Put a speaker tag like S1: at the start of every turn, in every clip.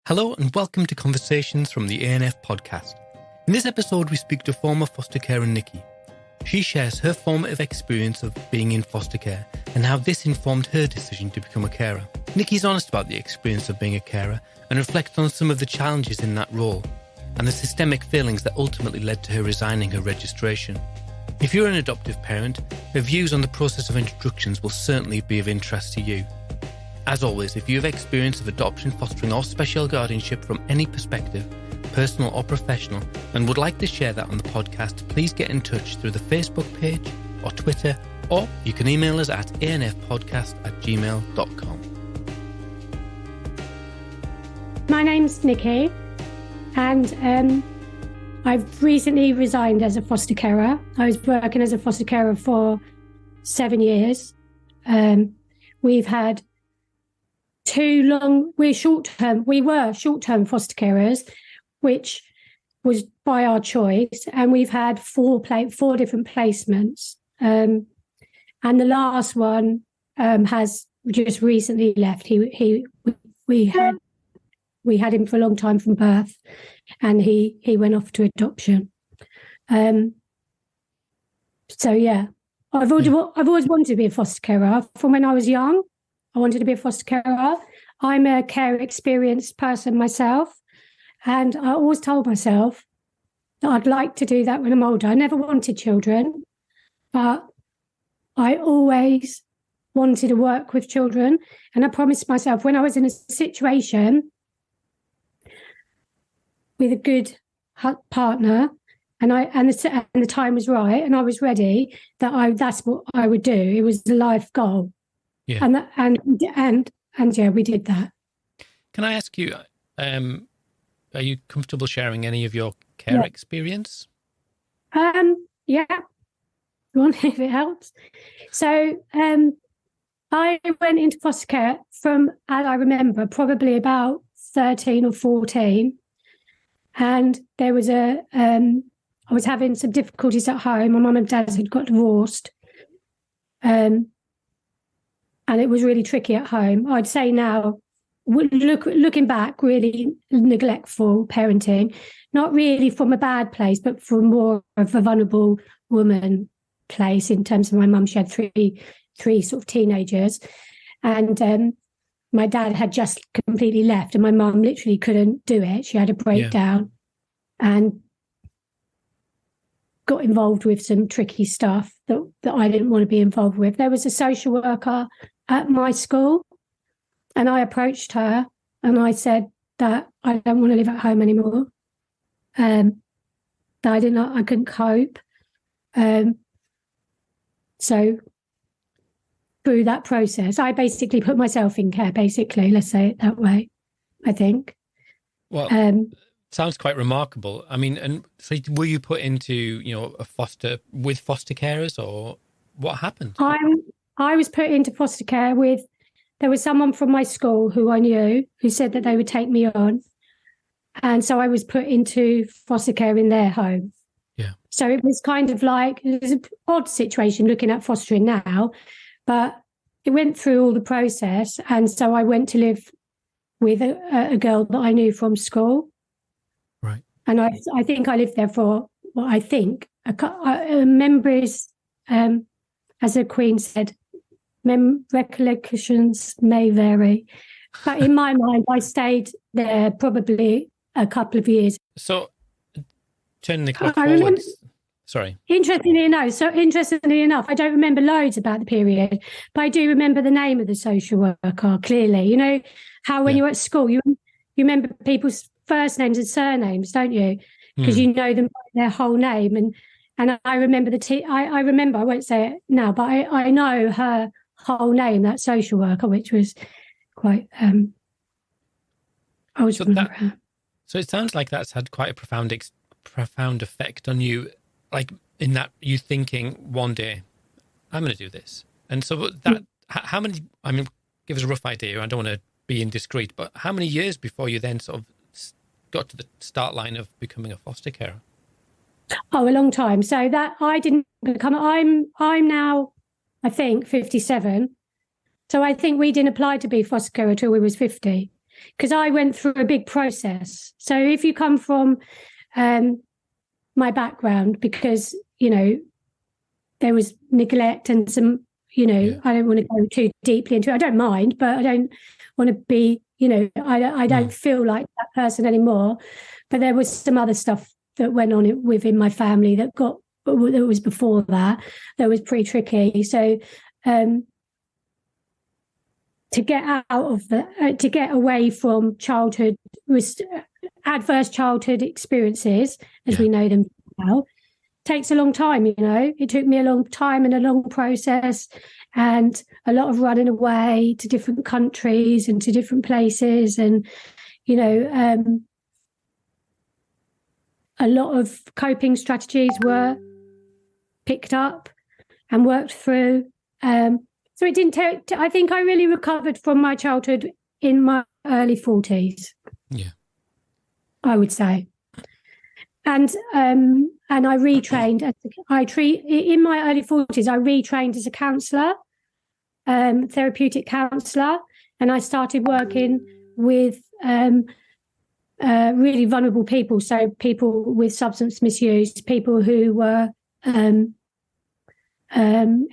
S1: Hello and welcome to Conversations from the ANF podcast. In this episode, we speak to former foster carer Niki. She shares her formative experience of being in foster care and how this informed her decision to become a carer. Niki's honest about the experience of being a carer and reflects on some of the challenges in that role and the systemic failings that ultimately led to her resigning her registration. If you're an adoptive parent, her views on the process of introductions will certainly be of interest to you. As always, if you have experience of adoption, fostering or special guardianship from any perspective, personal or professional, and would like to share that on the podcast, please get in touch through the Facebook page or Twitter, or you can email us at anfpodcast@gmail.com.
S2: My name's Niki, and I've recently resigned as a foster carer. I was working as a foster carer for 7 years. We've had we were short-term foster carers, which was by our choice, and we've had four different placements. And the last one has just recently left. We had him for a long time from birth, and he went off to adoption. So yeah, I've always wanted to be a foster carer from when I was young. I wanted to be a foster carer. I'm a care experienced person myself, and I always told myself that I'd like to do that when I'm older. I never wanted children, but I always wanted to work with children, and I promised myself when I was in a situation with a good partner, and the time was right, and I was ready, that's what I would do. It was the life goal.
S1: Yeah.
S2: And yeah, we did that.
S1: Can I ask you, are you comfortable sharing any of your care experience?
S2: Yeah. Go on, if it helps. So I went into foster care from, as I remember, probably about 13 or 14. And there was I was having some difficulties at home. My mum and dad had got divorced. And it was really tricky at home. I'd say now, looking back, really neglectful parenting, not really from a bad place, but from more of a vulnerable woman place in terms of my mum. She had three sort of teenagers. And my dad had just completely left, and my mum literally couldn't do it. She had a breakdown and got involved with some tricky stuff that I didn't want to be involved with. There was a social worker at my school, and I approached her and I said that I don't want to live at home anymore. That I couldn't cope. So through that process, I basically put myself in care, basically, let's say it that way, I think.
S1: Well, sounds quite remarkable. I mean, and so were you put into, foster carers, or what happened? I was put into foster care there was someone from my school who I knew who said that they would take me on. And so I was put into foster care in their home. Yeah. So
S2: it was kind of like, it was an odd situation looking at fostering now, but it went through all the process. And so I went to live with a girl that I knew from school.
S1: Right. And
S2: I think I lived there for, well, I think, memories, as the Queen said, recollections may vary. But in my mind, I stayed there probably a couple of years.
S1: So, turning the clock forward. Sorry.
S2: Interestingly enough, I don't remember loads about the period, but I do remember the name of the social worker clearly. You know how when you're at school, you remember people's first names and surnames, don't you? Because you know them by their whole name. And I remember I remember, I won't say it now, but I know her whole name, that social worker, which was quite, I always remember her.
S1: So it sounds like that's had quite a profound effect on you, like in that you thinking one day, I'm going to do this. And so that, how many, I mean, give us a rough idea. I don't want to be indiscreet, but how many years before you then sort of got to the start line of becoming a foster carer?
S2: Oh, a long time. So that I didn't become, I'm now, I think, 57. So I think we didn't apply to be foster carer until we was 50. because I went through a big process. So if you come from my background, because, there was neglect and some, I don't want to go too deeply into it. I don't mind, but I don't want to be, I don't feel like that person anymore. But there was some other stuff that went on within my family that was before that was pretty tricky. So to get out of to get away from childhood, adverse childhood experiences, as we know them now, takes a long time. It took me a long time and a long process, and a lot of running away to different countries and to different places, and a lot of coping strategies were picked up and worked through. So it didn't take. I think I really recovered from my childhood in my early 40s.
S1: Yeah,
S2: I would say. And I retrained. In my early 40s, I retrained as a counsellor, therapeutic counsellor, and I started working with really vulnerable people. So people with substance misuse, people who were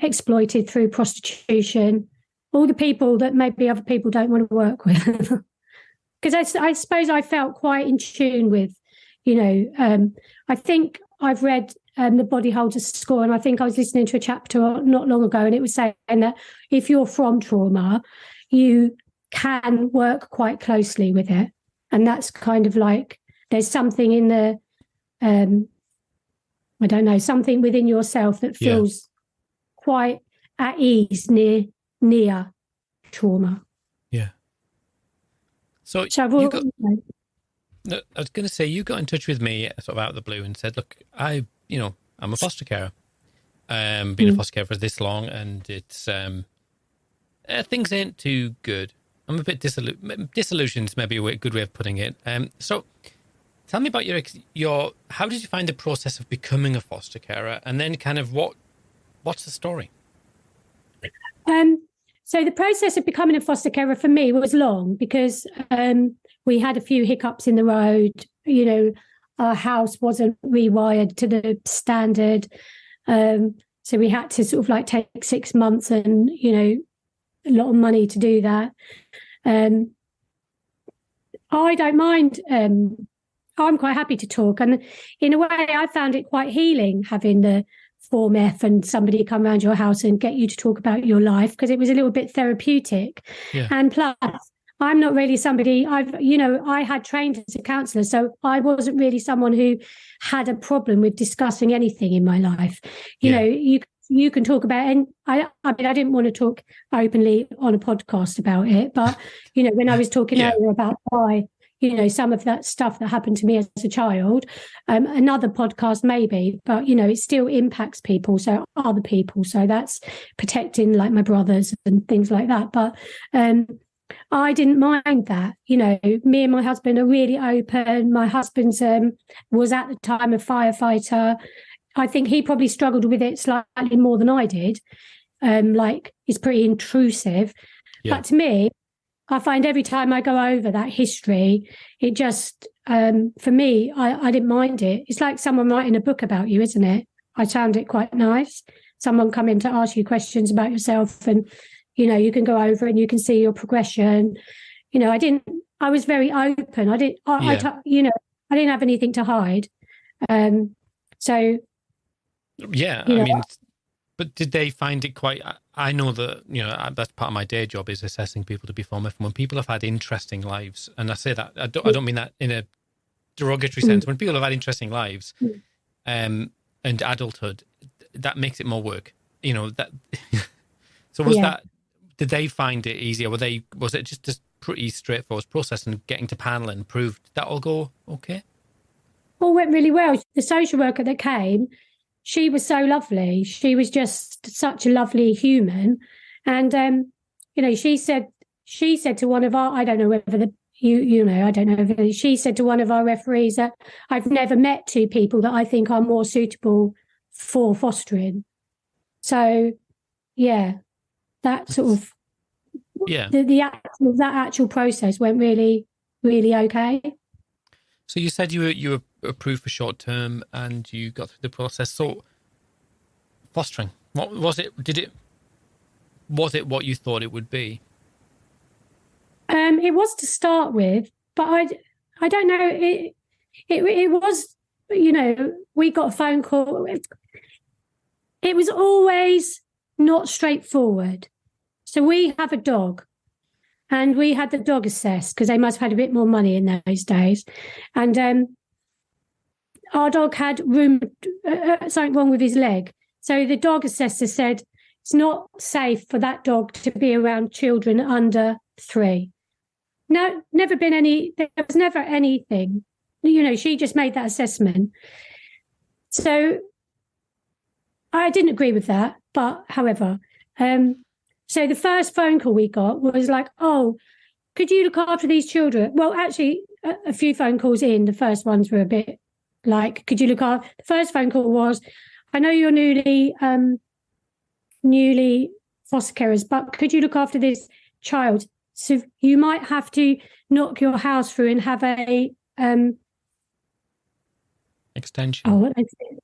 S2: exploited through prostitution, all the people that maybe other people don't want to work with. Because I suppose I felt quite in tune with, I think I've read The Body Holds a Score, and I think I was listening to a chapter not long ago, and it was saying that if you're from trauma, you can work quite closely with it. And that's kind of like, there's something in the, I don't know, something within yourself that feels quite at ease near trauma.
S1: Yeah. So I was going to say, you got in touch with me sort of out of the blue and said, look, I'm a foster carer. Been a foster carer for this long, and it's things ain't too good. I'm a bit disillusioned, is maybe a good way of putting it. So tell me about your how did you find the process of becoming a foster carer, and then kind of what's the story?
S2: So the process of becoming a foster carer for me was long, because we had a few hiccups in the road. Our house wasn't rewired to the standard. So we had to sort of like take 6 months and, a lot of money to do that. I don't mind. I'm quite happy to talk. And in a way, I found it quite healing having the Form F and somebody come around your house and get you to talk about your life, because it was a little bit therapeutic. Yeah. And plus, I'm not really somebody, I had trained as a counsellor, so I wasn't really someone who had a problem with discussing anything in my life. You can talk about, and I didn't want to talk openly on a podcast about it, but, when I was talking earlier about why, some of that stuff that happened to me as a child, another podcast maybe, but, it still impacts people, so other people. So that's protecting like my brothers and things like that. But I didn't mind that. Me and my husband are really open. My husband was at the time a firefighter. I think he probably struggled with it slightly more than I did. It's pretty intrusive. Yeah. But to me, I find every time I go over that history, it just, for me, I didn't mind it. It's like someone writing a book about you, isn't it? I found it quite nice. Someone coming to ask you questions about yourself, and, you can go over and you can see your progression. I was very open. I didn't have anything to hide. So,
S1: yeah, I mean, but did they find it quite? I know that that's part of my day job, is assessing people to be Form F. And when people have had interesting lives, and I say that I don't mean that in a derogatory sense. When people have had interesting lives, and adulthood, that makes it more work. That. So was that? Did they find it easier? Was it just a pretty straightforward process, and getting to panel and proved that all go okay?
S2: All went really well. The social worker that came, she was so lovely. She was just such a lovely human. And, she said to one of our, I don't know whether I don't know if she said to one of our referees that I've never met two people that I think are more suitable for fostering. So, yeah, that sort of
S1: Yeah.
S2: That actual process went really, really okay.
S1: So you said you were approved for short term and you got through the process. So fostering, what was it? Was it what you thought it would be?
S2: It was to start with, but I don't know. It was, we got a phone call. It was always not straightforward. So we have a dog, and we had the dog assessed because they must have had a bit more money in those days. And our dog had something wrong with his leg. So the dog assessor said it's not safe for that dog to be around children under 3. No, never been there was never anything. She just made that assessment. So I didn't agree with that. But however, so the first phone call we got was like, oh, could you look after these children? Well, actually, a few phone calls in, the first ones were a bit like, could you look after? The first phone call was, I know you're newly foster carers, but could you look after this child? So you might have to knock your house through and have a
S1: extension.
S2: Oh, what is it?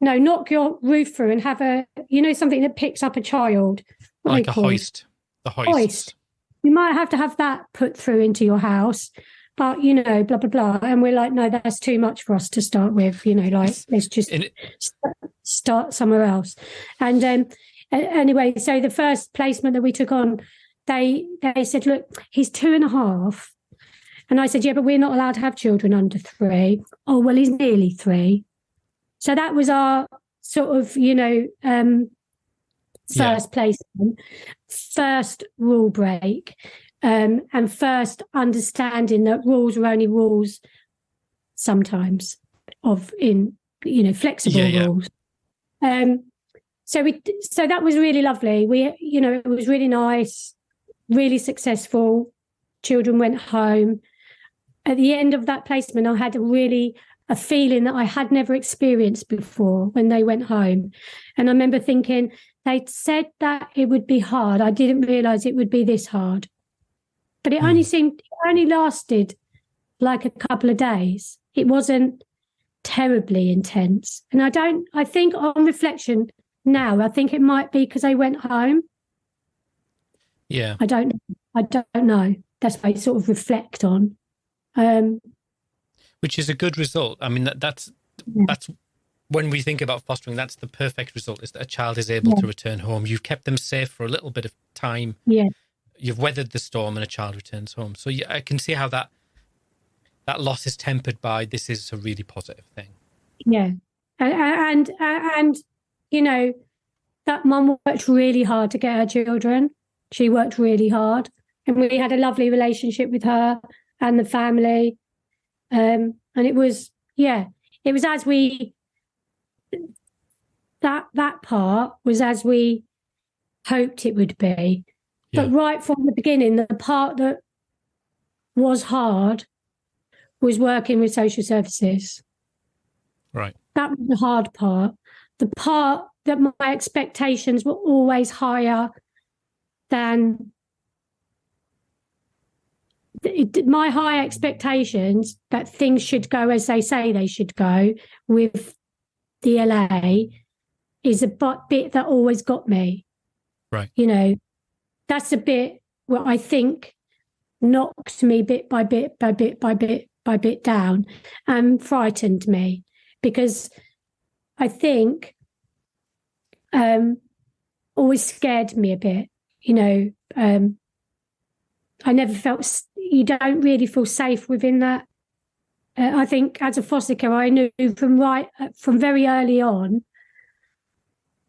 S2: No, knock your roof through and have something that picks up a child. What
S1: like a hoist. The hoist.
S2: You might have to have that put through into your house, but blah blah blah. And we're like, no, that's too much for us to start with. Let's just start somewhere else. And anyway, so the first placement that we took on, they said, look, he's 2.5. And I said, yeah, but we're not allowed to have children under 3. Oh, well, he's nearly 3. So that was our sort of, first placement, first rule break, and first understanding that rules are only rules sometimes flexible rules. So that was really lovely. It was really nice, really successful. Children went home. At the end of that placement, I had a feeling that I had never experienced before when they went home. And I remember thinking, they said that it would be hard. I didn't realise it would be this hard. But it only lasted like a couple of days. It wasn't terribly intense. And I think on reflection now, I think it might be because I went home.
S1: Yeah.
S2: I don't know. That's what I sort of reflect on.
S1: Which is a good result. I mean, that's when we think about fostering, that's the perfect result, is that a child is able to return home. You've kept them safe for a little bit of time.
S2: Yeah.
S1: You've weathered the storm and a child returns home. So yeah, I can see how that loss is tempered by this is a really positive thing.
S2: Yeah. And that mum worked really hard to get her children. She worked really hard. And we had a lovely relationship with her and the family. And it was as we, that part was as we hoped it would be. Yeah. But right from the beginning, the part that was hard was working with social services.
S1: Right.
S2: That was the hard part. The part that my expectations were always higher than my high expectations that things should go as they say they should go with DLA is a bit that always got me.
S1: Right.
S2: That's a bit what I think knocked me bit by bit down and frightened me, because I think always scared me a bit. I never felt, you don't really feel safe within that. I think as a foster carer, I knew from very early on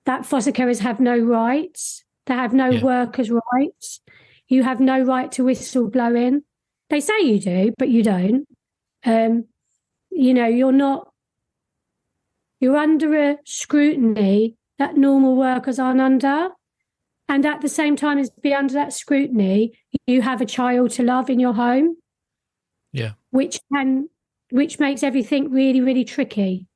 S2: that foster carers have no rights. They have no workers' rights. You have no right to whistle blowing. They say you do, but you don't. You're under a scrutiny that normal workers aren't under. And at the same time as be under that scrutiny, you have a child to love in your home.
S1: Yeah.
S2: Which makes everything really, really tricky.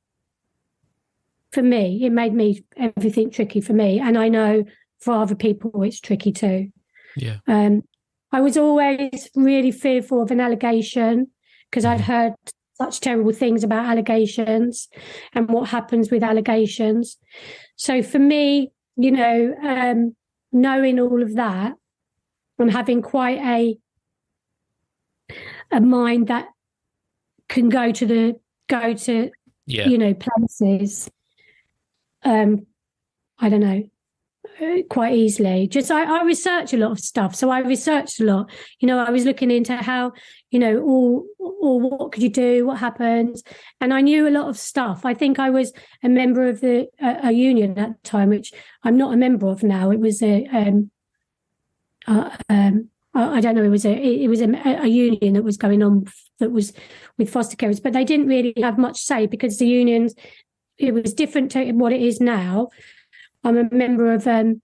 S2: For me, it made everything tricky for me. And I know for other people it's tricky too.
S1: Yeah.
S2: I was always really fearful of an allegation because I'd heard such terrible things about allegations and what happens with allegations. So for me, knowing all of that and having quite a mind that can go to places, I don't know, quite easily. Just I research a lot of stuff. So I researched a lot. I was looking into how, or what could you do, what happens, and I knew a lot of stuff. I think I was a member of a union at the time, which I'm not a member of now. It was I don't know. It was a union that was going on that was with foster carers, but they didn't really have much say because the unions. It was different to what it is now. I'm a member of the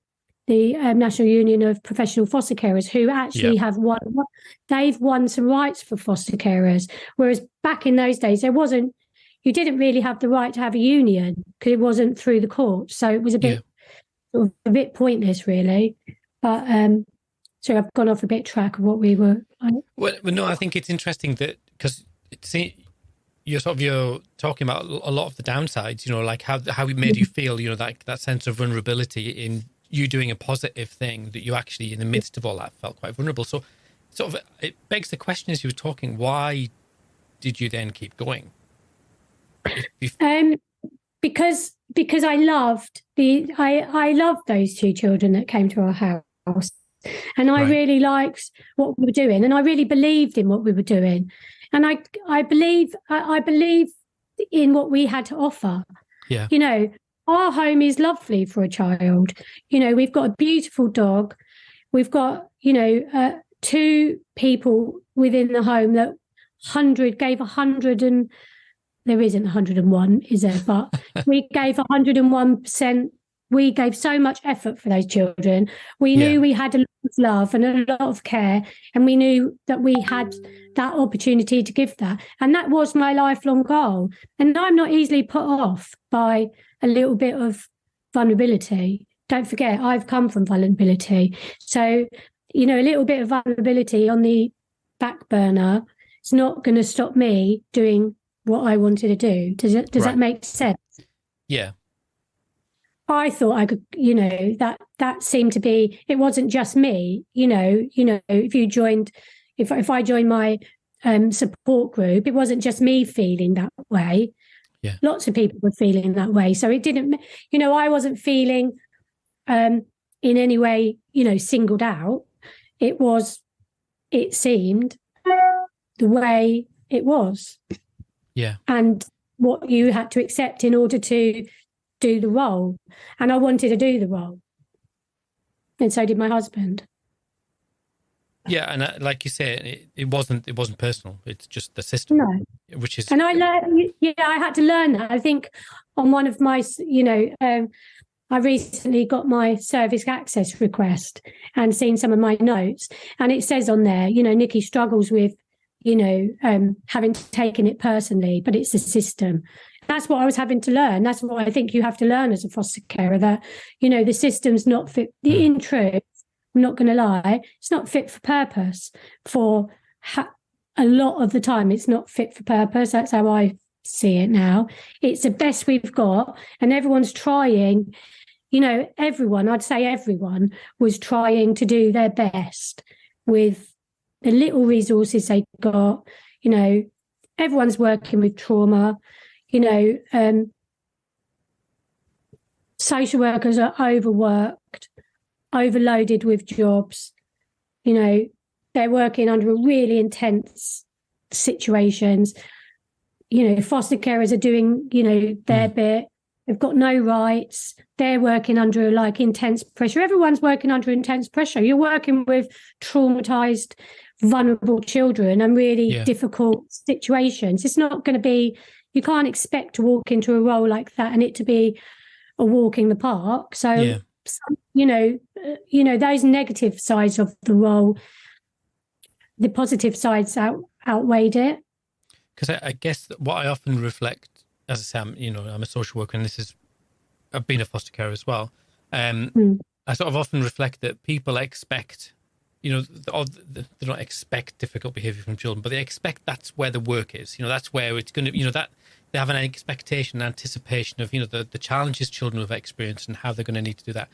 S2: National Union of Professional Foster Carers, who actually have won. They've won some rights for foster carers, whereas back in those days you didn't really have the right to have a union because it wasn't through the courts. So it was a bit pointless, really. But so I've gone off a bit track of what we were.
S1: Well, no, I think it's interesting that because you're talking about a lot of the downsides, like how it made you feel, that sense of vulnerability in you doing a positive thing that you actually, in the midst of all that, felt quite vulnerable. So sort of it begs the question as you were talking, why did you then keep going?
S2: Because I loved I loved those two children that came to our house. And I really liked what we were doing, and I really believed in what we were doing. And I believe in what we had to offer.
S1: Yeah.
S2: Our home is lovely for a child. We've got a beautiful dog. We've got, two people within the home that gave 100 and there isn't 101, is there? But we gave 101%. We gave so much effort for those children. We knew we had a lot of love and a lot of care, and we knew that we had that opportunity to give that. And that was my lifelong goal. And I'm not easily put off by a little bit of vulnerability. Don't forget, I've come from vulnerability. So, a little bit of vulnerability on the back burner is not going to stop me doing what I wanted to do. Does that make sense?
S1: Yeah.
S2: I thought I could, that seemed to be, it wasn't just me, if I joined my support group, it wasn't just me feeling that way.
S1: Yeah. Lots
S2: of people were feeling that way. So it didn't, I wasn't feeling in any way, singled out. It seemed the way it was.
S1: Yeah.
S2: And what you had to accept in order to do the role. And I wanted to do the role. And so did my husband.
S1: Yeah, and like you say, it wasn't personal. It's just the system, which is.
S2: And I learned. I had to learn that. I think on one of my, I recently got my service access request and seen some of my notes, and it says on there, Niki struggles with, having taken it personally, but it's the system. That's what I was having to learn. That's what I think you have to learn as a foster carer, that, the system's not fit. In truth, I'm not going to lie, it's not fit for purpose. A lot of the time, it's not fit for purpose. That's how I see it now. It's the best we've got, and everyone's trying. I'd say everyone was trying to do their best with the little resources they got. Everyone's working with trauma. Social workers are overworked, overloaded with jobs. They're working under really intense situations. Foster carers are doing, their bit. They've got no rights. They're working under intense pressure. Everyone's working under intense pressure. You're working with traumatized, vulnerable children and really difficult situations. It's not going to be. You can't expect to walk into a role like that and it to be a walk in the park. So, those negative sides of the role, the positive sides outweighed it.
S1: Because I guess what I often reflect, as I say, I'm a social worker, and I've been a foster carer as well. I sort of often reflect that people expect they don't expect difficult behavior from children, but they expect that's where the work is. That's where it's going to, that they have an expectation, an anticipation of, the challenges children have experienced and how they're going to need to do that.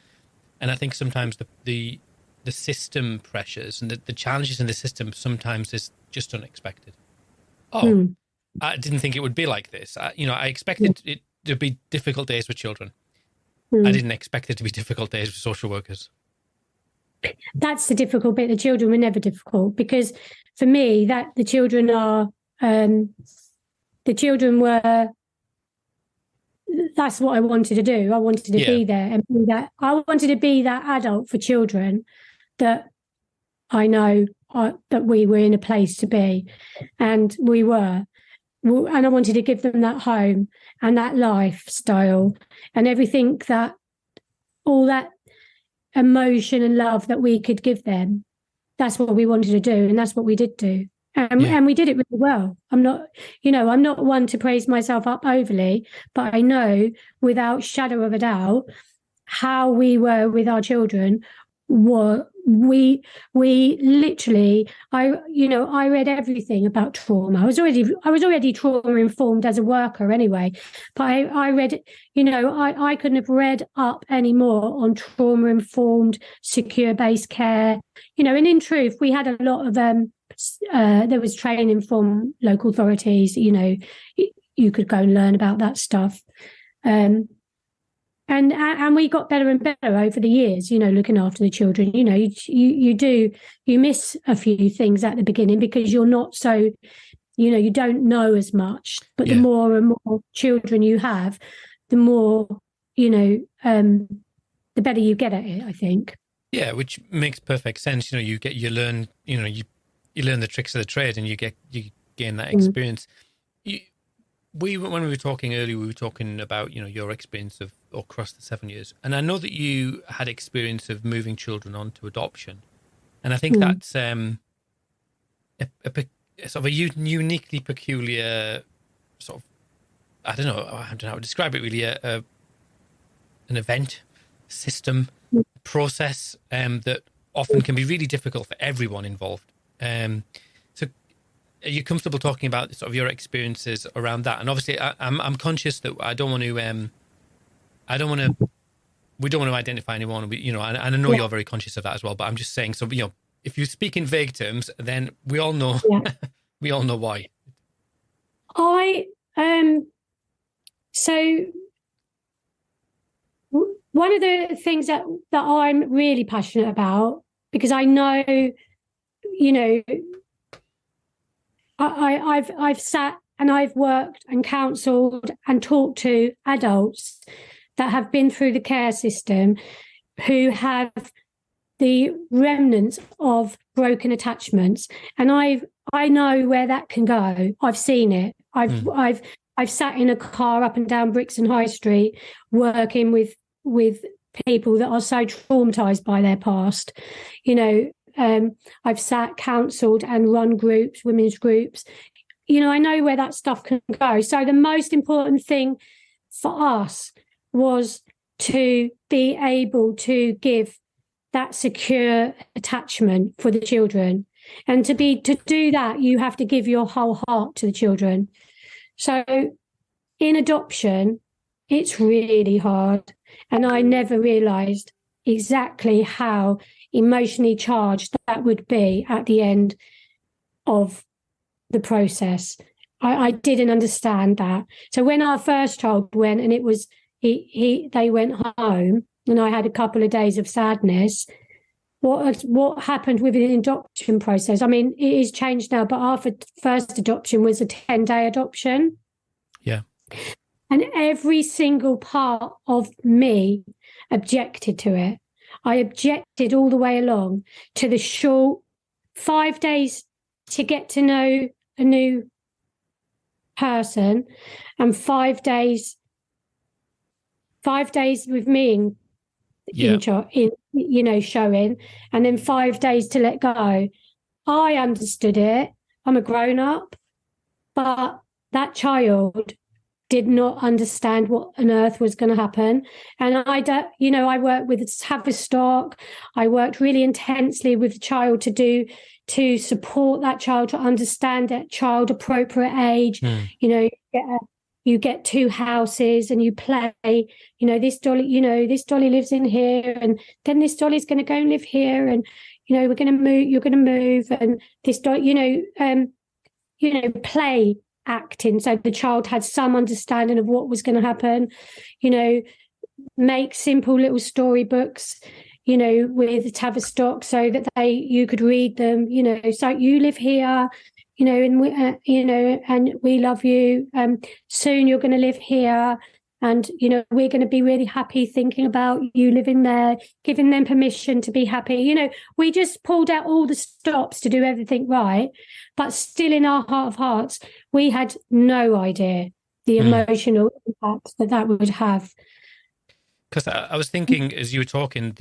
S1: And I think sometimes the system pressures and the challenges in the system sometimes is just unexpected. I didn't think it would be like this. I expected it to be difficult days with children. I didn't expect it to be difficult days with social workers.
S2: That's the difficult bit. The children were never difficult, because for me, that the children were, that's what I wanted to do. I wanted to be there and be that. I wanted to be that adult for children that I know that we were in a place to be, and we were. And I wanted to give them that home and that lifestyle and everything, that all that emotion and love that we could give them. That's what we wanted to do, and that's what we did do. And we did it really well. I'm not one to praise myself up overly, but I know without shadow of a doubt how we were with our children. We literally, I read everything about trauma. I was already trauma informed as a worker anyway, but I read, I couldn't have read up any more on trauma informed secure based care. And in truth, we had a lot of there was training from local authorities. You could go and learn about that stuff. And we got better and better over the years, looking after the children. You miss a few things at the beginning because you're not so, you don't know as much. But the more and more children you have, the more, the better you get at it, I think.
S1: Yeah, which makes perfect sense. You learn the tricks of the trade, and you gain that experience. When we were talking earlier, we were talking about, your experience of across the 7 years. And I know that you had experience of moving children on to adoption. And I think that's a sort of a uniquely peculiar sort of, I don't know how to describe it really, an event, system, process that often can be really difficult for everyone involved. So are you comfortable talking about sort of your experiences around that? And obviously, I'm conscious that we don't want to identify anyone. And I know you're very conscious of that as well. But I'm just saying, so if you speak in vague terms, then we all know we all know why.
S2: So one of the things that I'm really passionate about, because I know, I've sat and I've worked and counselled and talked to adults that have been through the care system who have the remnants of broken attachments, and I know where that can go. I've seen it. I've sat in a car up and down Brixton High Street working with people that are so traumatized by their past. I've sat, counselled and run groups, women's groups. I know where that stuff can go. So the most important thing for us was to be able to give that secure attachment for the children. And to do that, you have to give your whole heart to the children. So in adoption, it's really hard. And I never realised exactly how emotionally charged that would be at the end of the process. I didn't understand that. So when our first child went, and it was they went home, and I had a couple of days of sadness. What happened with the adoption process? I mean, it is changed now, but our first adoption was a 10-day adoption.
S1: Yeah.
S2: And every single part of me objected to it. I objected all the way along to the short 5 days to get to know a new person, and 5 days with me in showing, and then 5 days to let go. I understood it. I'm a grown up, but that child did not understand what on earth was going to happen. And I worked with Tavistock. I worked really intensely with the child to support that child, to understand that child appropriate age. You get 2 houses and you play, this dolly lives in here, and then this dolly's going to go and live here, and we're going to move, you're going to move, and this dolly, play acting, so the child had some understanding of what was going to happen. Make simple little storybooks with Tavistock, so that you could read them. So you live here, and we love you. Soon you're going to live here, and we're going to be really happy thinking about you living there, giving them permission to be happy. We just pulled out all the stops to do everything right, but still in our heart of hearts, we had no idea the emotional impact that would have.
S1: Because I was thinking, as you were talking,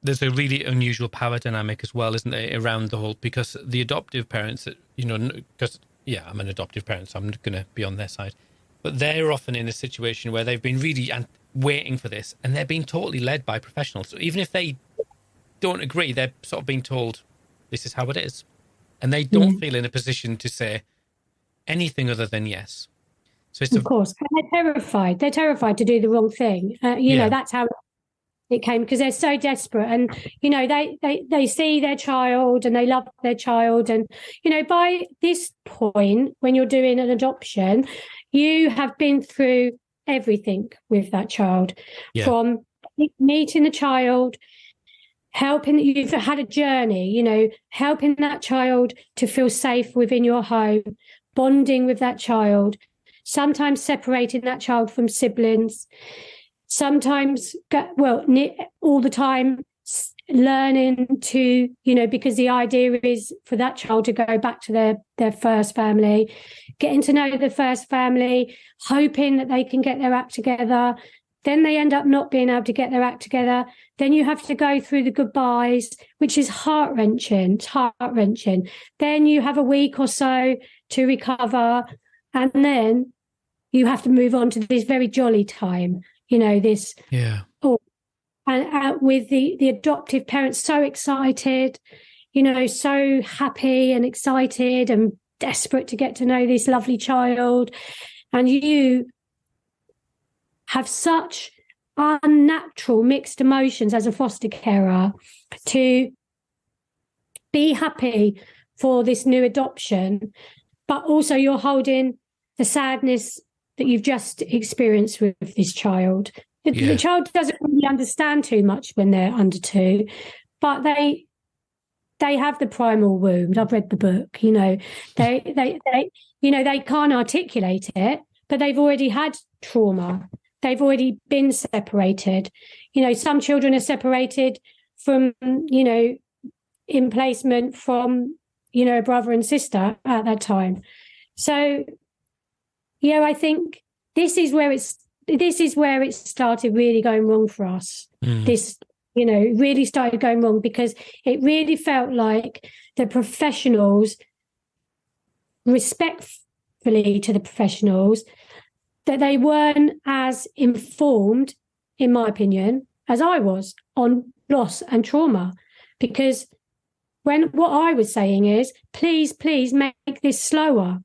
S1: there's a really unusual power dynamic as well, isn't there, around the whole, because the adoptive parents, because, I'm an adoptive parent, so I'm going to be on their side, but they're often in a situation where they've been really waiting for this, and they're being totally led by professionals. So even if they don't agree, they're sort of being told, this is how it is. And they don't feel in a position to say anything other than yes. So it's
S2: of course. And they're terrified. They're terrified to do the wrong thing. That's how it came, because they're so desperate, and they see their child and they love their child, and by this point, when you're doing an adoption, you have been through everything with that child, from meeting the child, you've had a journey, helping that child to feel safe within your home, bonding with that child, sometimes separating that child from siblings, sometimes, all the time, learning to, because the idea is for that child to go back to their first family, getting to know the first family, hoping that they can get their act together. Then they end up not being able to get their act together. Then you have to go through the goodbyes, which is heart-wrenching. It's heart-wrenching. Then you have a week or so to recover, and then you have to move on to this very jolly time. And with the adoptive parents so excited, so happy and excited and desperate to get to know this lovely child, and you have such unnatural mixed emotions as a foster carer to be happy for this new adoption, but also you're holding the sadness that you've just experienced with this child. The child doesn't really understand too much when they're under 2, but they have the primal wound. I've read the book. They can't articulate it, but they've already had trauma. They've already been separated. Some children are separated from, in placement from, a brother and sister at that time. So, I think this is where it started really going wrong for us. This, really started going wrong, because it really felt like the professionals, respectfully to the professionals, that they weren't as informed, in my opinion, as I was on loss and trauma. Because what I was saying is, please make this slower.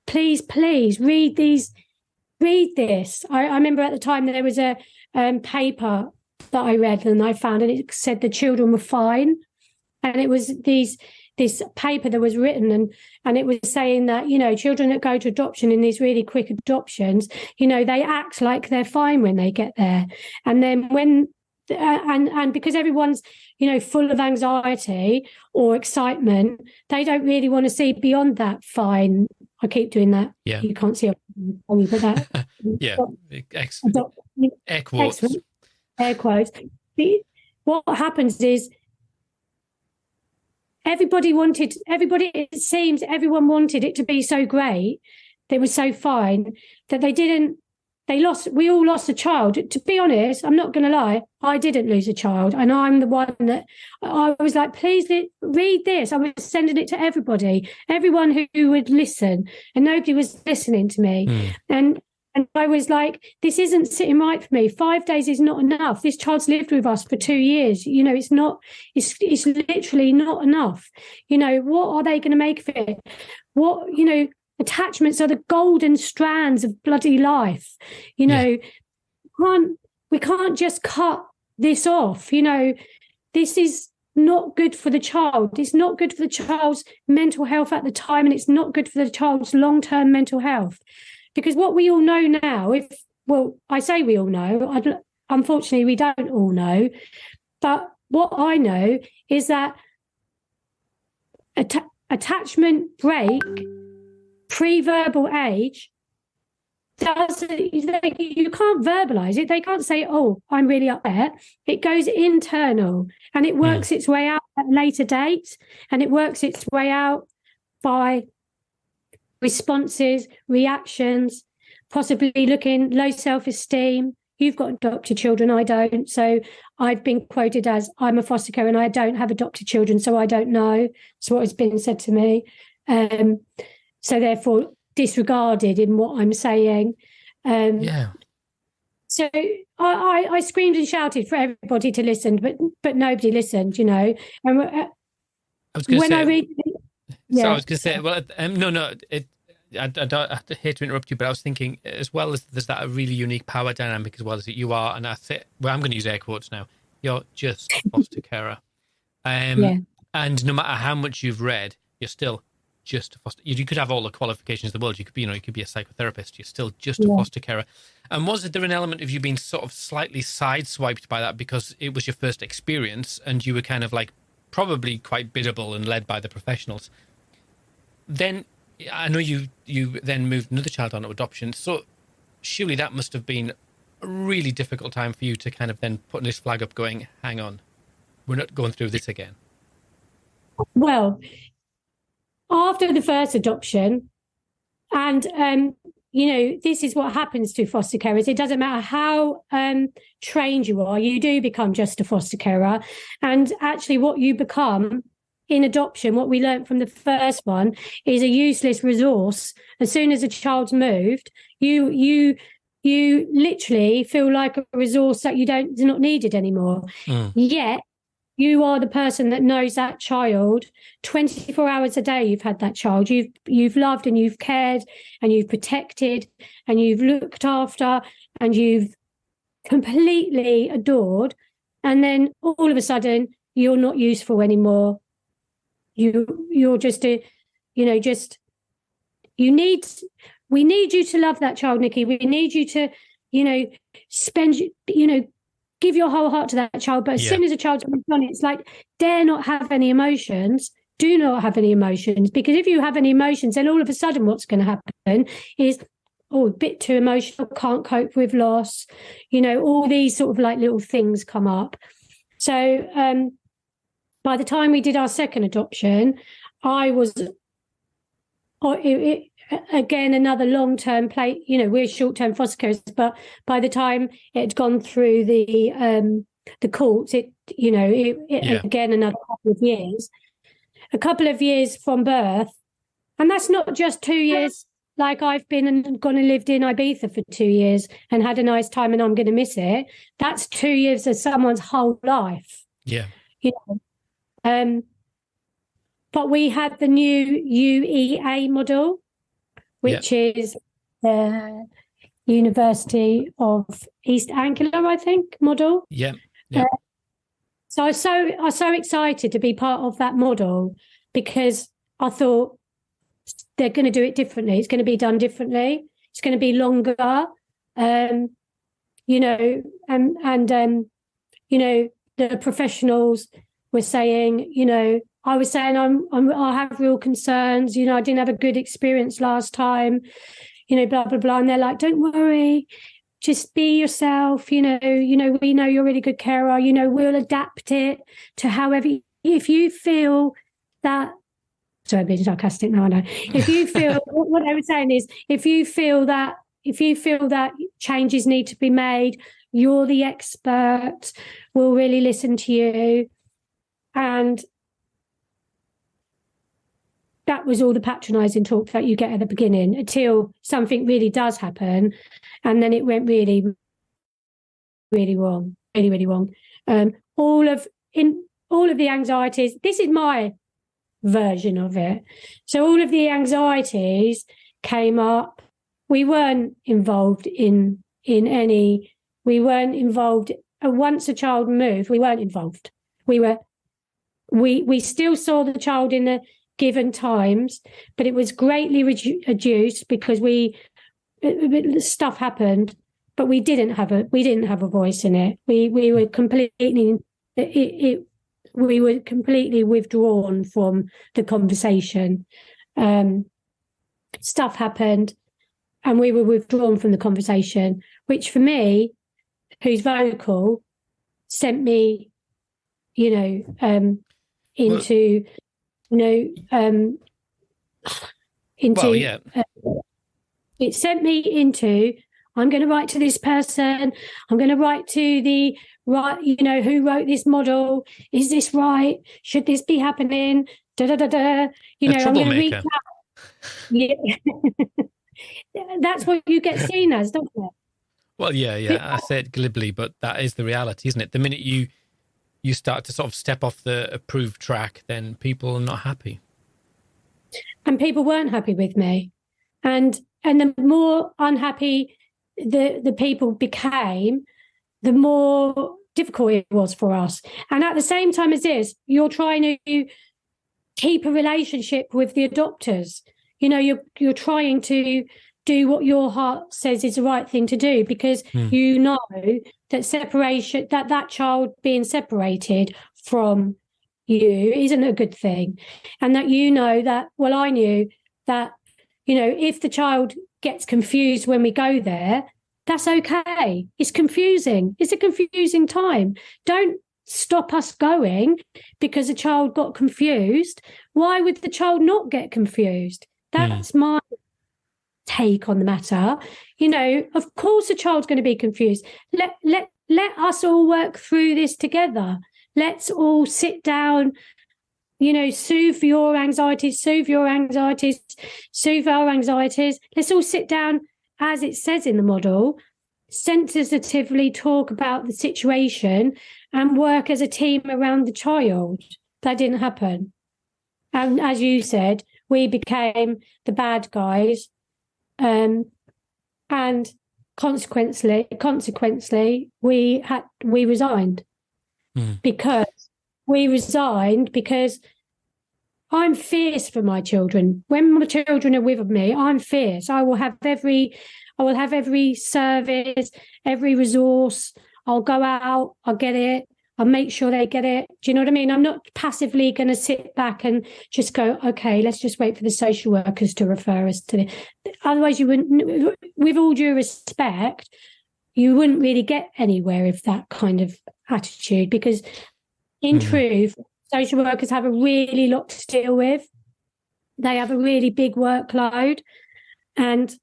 S2: Please read this. I remember at the time there was a paper that I read and I found, and it said the children were fine. And it was this paper that was written, and it was saying that, children that go to adoption in these really quick adoptions, they act like they're fine when they get there. And then and because everyone's, full of anxiety or excitement, they don't really want to see beyond that fine. I keep doing that.
S1: Yeah.
S2: You can't see me, but that.
S1: Air quotes.
S2: Excellent. Air quotes. What happens is it seems everyone wanted it to be so great, they were so fine, that we all lost a child. To be honest, I'm not going to lie, I didn't lose a child, and I'm the one that I was like, please read this. I was sending it to everyone who would listen, and nobody was listening to me. And And I was like, this isn't sitting right for me. 5 days is not enough. This child's lived with us for 2 years. It's literally not enough. What are they going to make of it? Attachments are the golden strands of bloody life. We can't just cut this off. This is not good for the child. It's not good for the child's mental health at the time, and it's not good for the child's long-term mental health. Because what we all know now, I say we all know, unfortunately we don't all know, but what I know is that attachment break, pre-verbal age, you can't verbalize it. They can't say, oh, I'm really upset. It goes internal, and it works its way out at later dates, and it works its way out by responses, reactions, possibly looking low self-esteem. You've got adopted children, I don't. So I've been quoted as, I'm a foster carer and I don't have adopted children, so I don't know. That's what has been said to me. So therefore disregarded in what I'm saying. So I screamed and shouted for everybody to listen, but nobody listened, And
S1: I was going to say,
S2: yeah.
S1: So I was going to say, well, no. I hate to interrupt you, but I was thinking, as well as there's that really unique power dynamic, as well as that you are, and I say, well, I'm going to use air quotes now. You're just a foster carer, and no matter how much you've read, you're still just a foster. You could have all the qualifications in the world. You could be, you could be a psychotherapist. You're still just a foster carer. And was there an element of you being sort of slightly sideswiped by that because it was your first experience, and you were kind of like probably quite biddable and led by the professionals? Then I know you then moved another child on to adoption, so surely that must have been a really difficult time for you to kind of then put this flag up going, hang on, we're not going through this again.
S2: Well, after the first adoption, and this is what happens to foster carers. It doesn't matter how trained you are, you do become just a foster carer. And actually what you become in adoption, what we learned from the first one, is a useless resource. As soon as a child's moved, you literally feel like a resource that is not needed anymore. Yet you are the person that knows that child 24 hours a day. You've had that child. You've loved and you've cared and you've protected and you've looked after and you've completely adored. And then all of a sudden, you're not useful anymore. You're just we need you to love that child, Niki. We need you to, give your whole heart to that child. But as soon as a child's moved on, it's like, dare not have any emotions. Do not have any emotions. Because if you have any emotions, then all of a sudden what's going to happen is, a bit too emotional, can't cope with loss. All these sort of like little things come up. So by the time we did our second adoption, I was, again, another long-term play. We're short-term foster carers, but by the time it had gone through the courts, again, another couple of years from birth. And that's not just 2 years, like I've been and gone and lived in Ibiza for 2 years and had a nice time and I'm going to miss it. That's 2 years of someone's whole life.
S1: Yeah.
S2: But we had the new UEA model, which is the University of East Anglia, I think, model.
S1: Yeah.
S2: So I was so excited to be part of that model because I thought they're going to do it differently. It's going to be done differently. It's going to be longer, the professionals were saying, I was saying I have real concerns. I didn't have a good experience last time. Blah blah blah. And they're like, don't worry, just be yourself. We know you're a really good carer. We'll adapt it to however. If you feel that, sorry, I'm being sarcastic now. I know. If you feel what I was saying is, if you feel that changes need to be made, you're the expert. We'll really listen to you. And that was all the patronising talk that you get at the beginning until something really does happen, and then it went really, really wrong, really, really wrong. All of the anxieties. This is my version of it. So all of the anxieties came up. We weren't involved in any. We weren't involved. Once a child moved, we weren't involved. We still saw the child in the given times, but it was greatly reduced because stuff happened, but we didn't have a voice in it. We were completely we were completely withdrawn from the conversation. Stuff happened, and we were withdrawn from the conversation, which for me, who's vocal, sent me, into it sent me into, I'm going to write to this person, I'm going to write to the right, who wrote this model, is this right, should this be happening, I'm going to reach out. Yeah. That's what you get seen as, don't you?
S1: Well, yeah, I say it glibly, but that is the reality, isn't it? The minute you start to sort of step off the approved track, then people are not happy.
S2: And people weren't happy with me. And the more unhappy the people became, the more difficult it was for us. And at the same time as this, you're trying to keep a relationship with the adopters. You're trying to do what your heart says is the right thing to do, because you know that separation, that child being separated from you isn't a good thing. And that I knew that, if the child gets confused when we go there, that's okay. It's confusing. It's a confusing time. Don't stop us going because a child got confused. Why would the child not get confused? That's my take on the matter. Of course a child's going to be confused. Let us all work through this together. Let's all sit down, soothe your anxieties, soothe our anxieties. Let's all sit down, as it says in the model, sensitively talk about the situation and work as a team around the child. That didn't happen. And as you said, we became the bad guys. And consequently, we resigned. Because I'm fierce for my children. When my children are with me, I'm fierce. I will have every service, every resource. I'll go out, I'll get it, I'll make sure they get it. Do you know what I mean? I'm not passively going to sit back and just go, okay, let's just wait for the social workers to refer us to it. Otherwise, you wouldn't, with all due respect, you wouldn't really get anywhere with that kind of attitude, because in truth, social workers have a really lot to deal with. They have a really big workload, and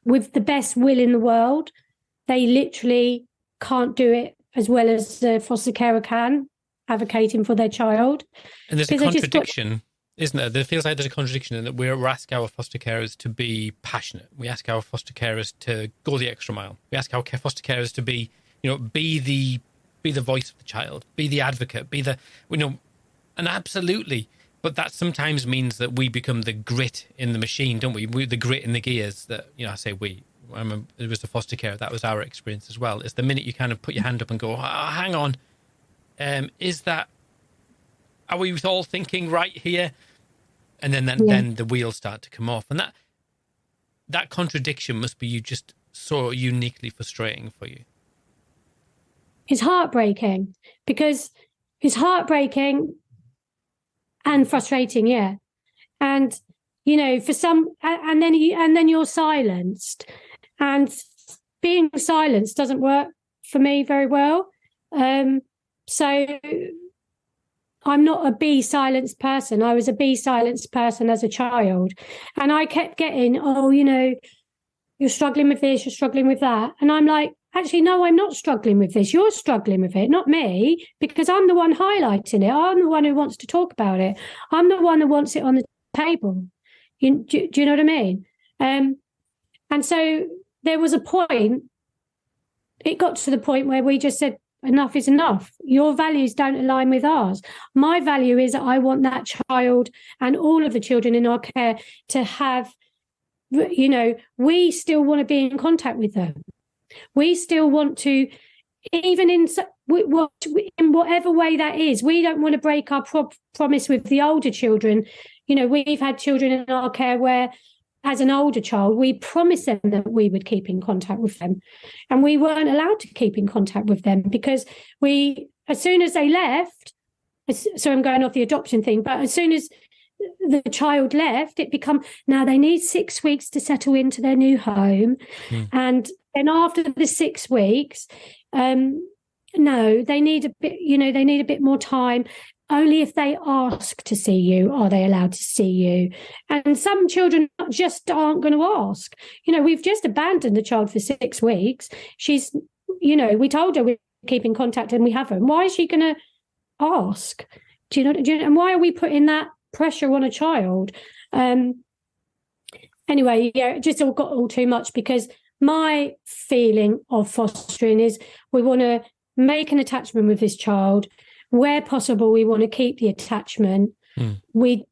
S2: with the best will in the world, they literally can't do it as well as the foster carer can, advocating for their child.
S1: And there's a contradiction, isn't there? There feels like there's a contradiction in that we ask our foster carers to be passionate. We ask our foster carers to go the extra mile. We ask our foster carers to be, be the voice of the child, be the advocate, and absolutely. But that sometimes means that we become the grit in the machine, don't we? The grit in the gears that, I say we. I remember it was the foster care. That was our experience as well. It's the minute you kind of put your hand up and go, hang on, are we all thinking right here? And then the wheels start to come off. And that contradiction must be just so uniquely frustrating for you.
S2: It's heartbreaking, because it's heartbreaking and frustrating, yeah. And for some, and then you're silenced, and being silenced doesn't work for me very well. So I'm not a be silenced person. I was a be silenced person as a child, and I kept getting, you're struggling with this, you're struggling with that, and I'm like, actually, no, I'm not struggling with this. You're struggling with it, not me, because I'm the one highlighting it. I'm the one who wants to talk about it. I'm the one who wants it on the table. Do you know what I mean? And so there was a point, it got to the point where we just said, enough is enough. Your values don't align with ours. My value is that I want that child and all of the children in our care to have, we still want to be in contact with them. We still want to, even in whatever way that is, we don't want to break our promise with the older children. We've had children in our care where, as an older child, we promised them that we would keep in contact with them. And we weren't allowed to keep in contact with them because as soon as they left, so I'm going off the adoption thing, but as soon as the child left, now they need 6 weeks to settle into their new home. And then after the 6 weeks, no, they need a bit more time. Only if they ask to see you are they allowed to see you. And some children just aren't going to ask. We've just abandoned the child for 6 weeks. She's, we told her we'd keep in contact and we haven't. Why is she going to ask? Do you know? And why are we putting that pressure on a child? Anyway, it just all got all too much, because my feeling of fostering is we want to make an attachment with this child. Where possible, we want to keep the attachment. We've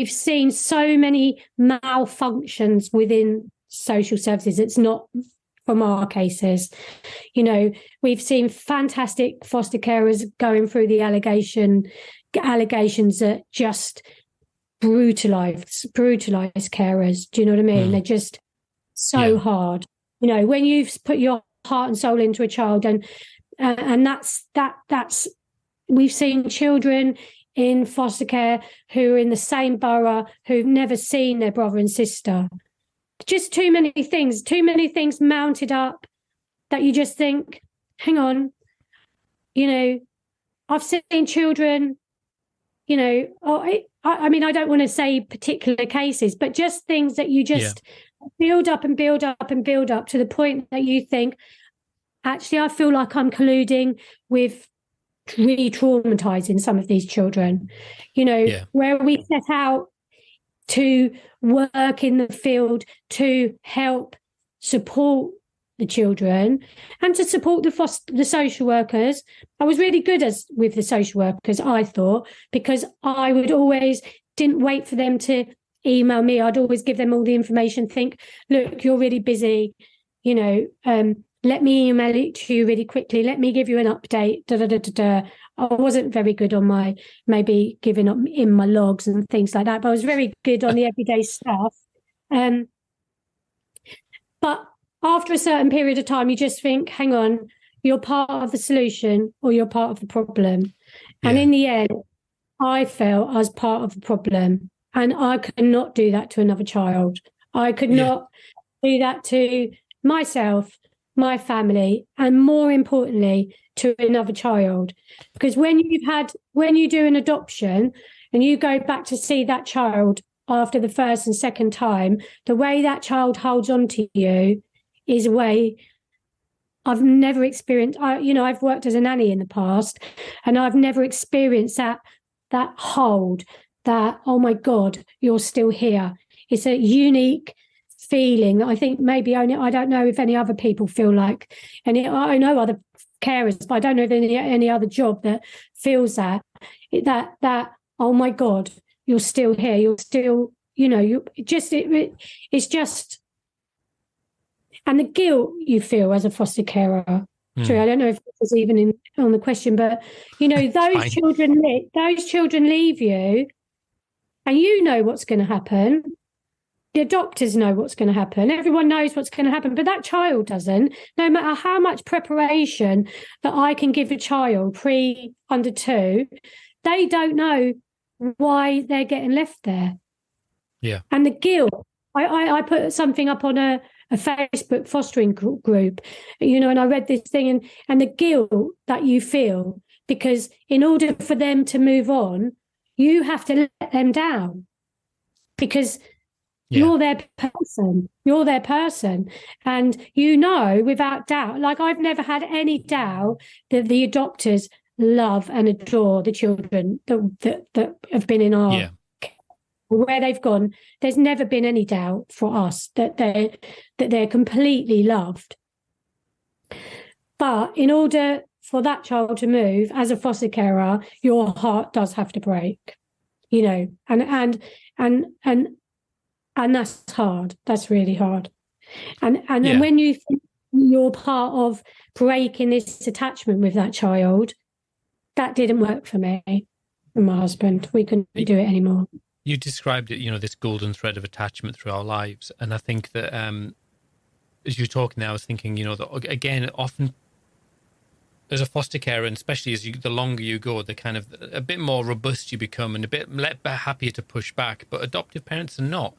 S2: seen so many malfunctions within social services. It's not from our cases. We've seen fantastic foster carers going through the allegations that just brutalize carers. Do you know what I mean? They're just so hard. When you've put your heart and soul into a child, and that's we've seen children in foster care who are in the same borough who've never seen their brother and sister. Just too many things mounted up that you just think, hang on, I've seen children, I mean, I don't want to say particular cases, but just things that you just build up and build up and build up to the point that you think, actually, I feel like I'm colluding with re-traumatizing some of these children. Where we set out to work in the field to help support the children and to support the social workers. I was really good with the social workers, I thought, because I would always didn't wait for them to email me. I'd always give them all the information, think, look, you're really busy, let me email it to you really quickly. Let me give you an update. I wasn't very good on my maybe giving up in my logs and things like that, but I was very good on the everyday stuff. But after a certain period of time, you just think, hang on, you're part of the solution or you're part of the problem. And in the end, I felt I was part of the problem, and I could not do that to another child. I could not do that to myself, my family, and more importantly, to another child. Because when you do an adoption and you go back to see that child after the first and second time, the way that child holds on to you is a way I've never experienced. I've worked as a nanny in the past, and I've never experienced that hold, that, oh my God, you're still here. It's a unique feeling that I think maybe I don't know if any other people feel like, and I know other carers, but I don't know if any other job that feels that oh my God, you're still here, you're still, it's just, and the guilt you feel as a foster carer. True, I don't know if this is even on the question, but those children leave you, and you know what's going to happen. The doctors know what's going to happen. Everyone knows what's going to happen, but that child doesn't. No matter how much preparation that I can give a child under 2, they don't know why they're getting left there.
S1: Yeah.
S2: And the guilt. I put something up on a Facebook fostering group, and I read this thing, and the guilt that you feel, because in order for them to move on, you have to let them down, because you're their person. And without doubt, like I've never had any doubt that the adopters love and adore the children that have been in our care. where they've gone, there's never been any doubt for us that they're completely loved. But in order for that child to move, as a foster carer, your heart does have to break, you know, and that's hard. That's really hard. And then when you think you're part of breaking this attachment with that child, that didn't work for me and my husband. We couldn't do it anymore.
S1: You described it, you know, this golden thread of attachment through our lives. And I think that as you're talking now, I was thinking, you know, that again, often as a foster carer, and especially the longer you go, the kind of a bit more robust you become and a bit happier to push back. But adoptive parents are not.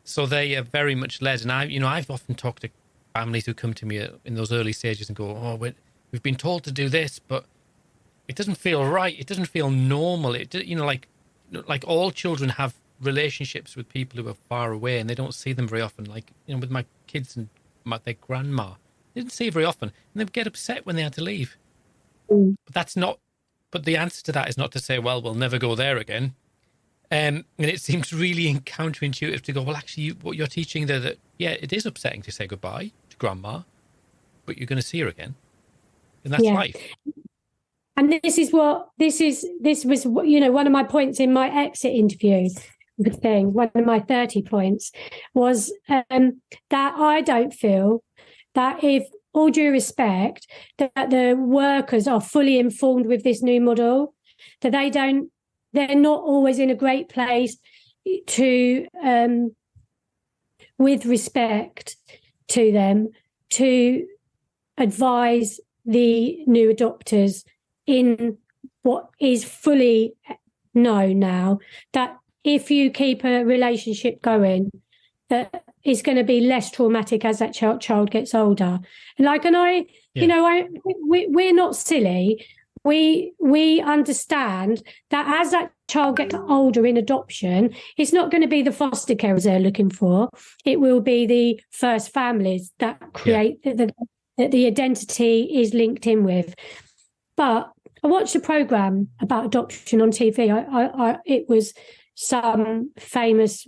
S1: So they are very much led. And I've often talked to families who come to me in those early stages and go, oh, we've been told to do this, but it doesn't feel right. It doesn't feel normal. Like all children have relationships with people who are far away and they don't see them very often. Like, you know, with my kids and their grandma, they didn't see her very often, and they'd get upset when they had to leave. But the answer to that is not to say, well, we'll never go there again. And it seems really counterintuitive to go, well, actually, what you're teaching there, that, yeah, it is upsetting to say goodbye to grandma, but you're going to see her again. And that's life.
S2: And this was, you know, one of my points in my exit interview thing, one of my 30 points was that I don't feel that, if all due respect, that the workers are fully informed with this new model, that they're not always in a great place to, with respect to them, to advise the new adopters in what is fully known now, that if you keep a relationship going, that is going to be less traumatic as that child gets older. You know, we're not silly. We understand that as that child gets older in adoption, it's not going to be the foster carers they're looking for. It will be the first families that create that the identity is linked in with. But I watched a program about adoption on TV. It was some famous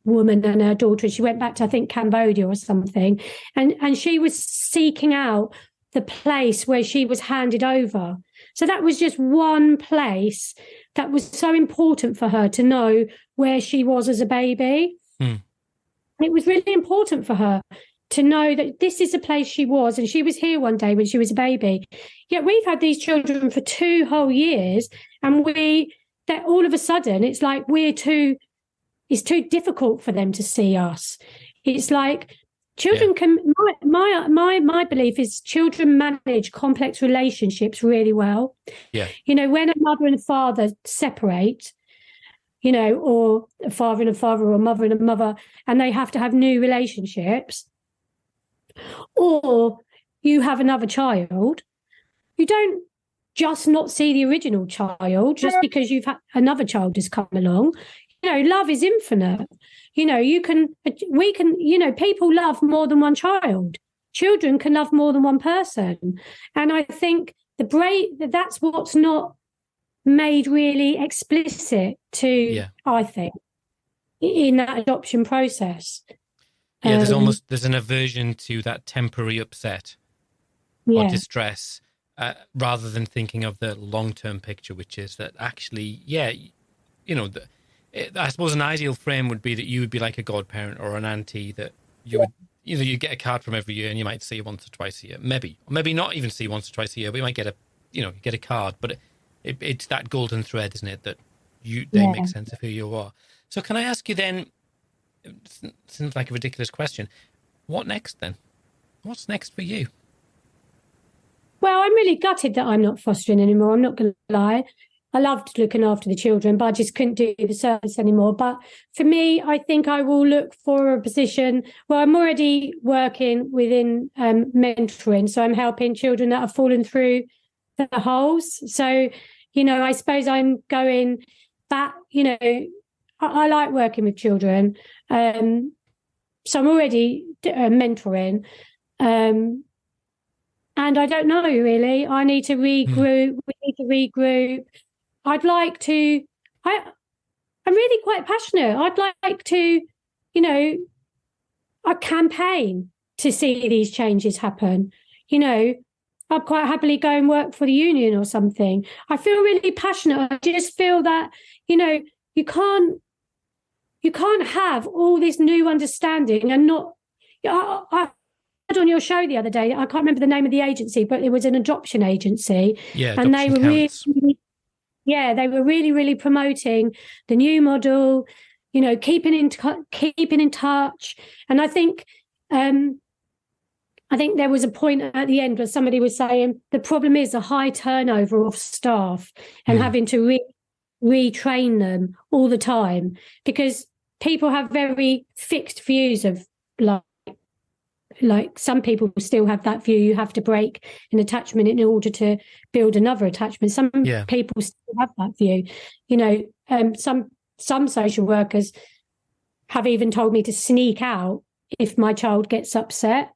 S2: woman and her daughter. She went back to, I think, Cambodia or something, and she was seeking out the place where she was handed over. So that was just one place that was so important for her to know where she was as a baby. And it was really important for her to know that this is the place she was, and she was here one day when she was a baby. Yet we've had these children for 2 whole years, and that all of a sudden it's like it's too difficult for them to see us. It's like children can, my belief is children manage complex relationships really well. Yeah. You know, when a mother and a father separate, you know, or a father and a father, or a mother and a mother, and they have to have new relationships, or you have another child, you don't just not see the original child just because you've had another child has come along. You know, love is infinite. You know, we can, you know, people love more than one child. Children can love more than one person. And I think that's what's not made really explicit I think, in that adoption process.
S1: Yeah, there's an aversion to that temporary upset or distress, rather than thinking of the long-term picture, which is that actually, you know, I suppose an ideal frame would be that you would be like a godparent or an auntie that you would, you know, you get a card from every year and you might see once or twice a year, maybe, or maybe not even see once or twice a year, but you might get a card. But it's that golden thread, isn't it, that they make sense of who you are. So can I ask you then? It seems like a ridiculous question. What next then? What's next for you?
S2: Well, I'm really gutted that I'm not fostering anymore. I'm not going to lie. I loved looking after the children, but I just couldn't do the service anymore. But for me, I think I will look for a position where I'm already working within mentoring. So I'm helping children that have fallen through the holes. So, you know, I suppose I'm going back, you know, I like working with children. So I'm already mentoring. And I don't know, really. I need to regroup. We need to regroup. I'd like to, I'm really quite passionate. I'd like to, I campaign to see these changes happen. I'd quite happily go and work for the union or something. I feel really passionate. I just feel that, you can't have all this new understanding and not. I heard on your show the other day, I can't remember the name of the agency, but it was an adoption agency.
S1: Yeah,
S2: and they were
S1: counts.
S2: they were really, really promoting the new model, keeping in touch. And I think there was a point at the end where somebody was saying the problem is a high turnover of staff and having to retrain them all the time, because people have very fixed views of like some people still have that view you have to break an attachment in order to build another attachment. Some people still have that view. Some social workers have even told me to sneak out if my child gets upset,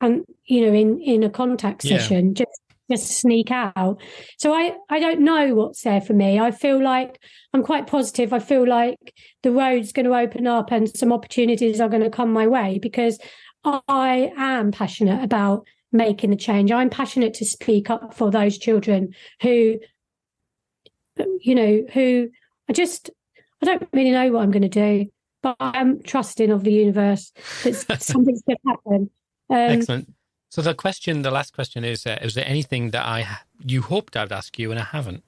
S2: and in a contact session, just sneak out. So I don't know what's there for me. I feel like I'm quite positive. I feel like the road's going to open up and some opportunities are going to come my way, because I am passionate about making a change. I'm passionate to speak up for those children who I don't really know what I'm going to do, but I'm trusting of the universe that something's going to happen.
S1: Excellent. So the last question is there anything that you hoped I'd ask you and I haven't?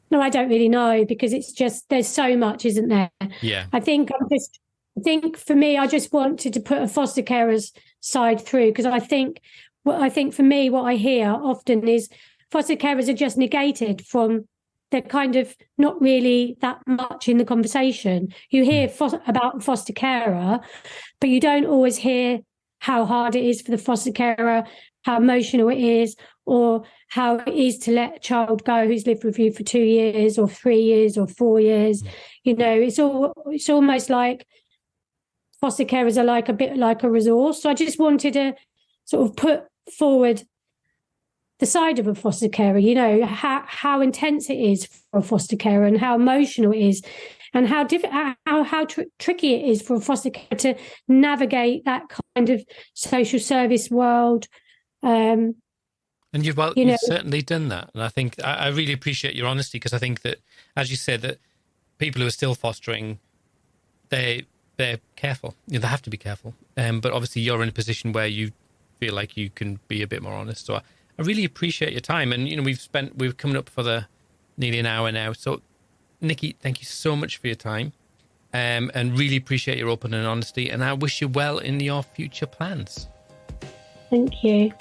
S2: No, I don't really know, because it's just, there's so much, isn't there?
S1: Yeah.
S2: I think for me, I just wanted to put a foster carer's side through, because I think for me, what I hear often is foster carers are just negated from, they're kind of not really that much in the conversation. You hear about foster carer, but you don't always hear how hard it is for the foster carer, how emotional it is, or how it is to let a child go who's lived with you for 2 years or 3 years or 4 years. It's almost like foster carers are like a bit like a resource. So I just wanted to sort of put forward the side of a foster carer, how intense it is for a foster carer and how emotional it is, and how tricky it is for a foster carer to navigate that kind of social service world.
S1: And you've certainly done that. And I think I really appreciate your honesty, because I think that, as you said, that people who are still fostering, they're careful. They have to be careful. But obviously you're in a position where you feel like you can be a bit more honest. So I really appreciate your time. And, we've coming up for nearly an hour now. So, Niki, thank you so much for your time, and really appreciate your open and honesty. And I wish you well in your future plans.
S2: Thank you.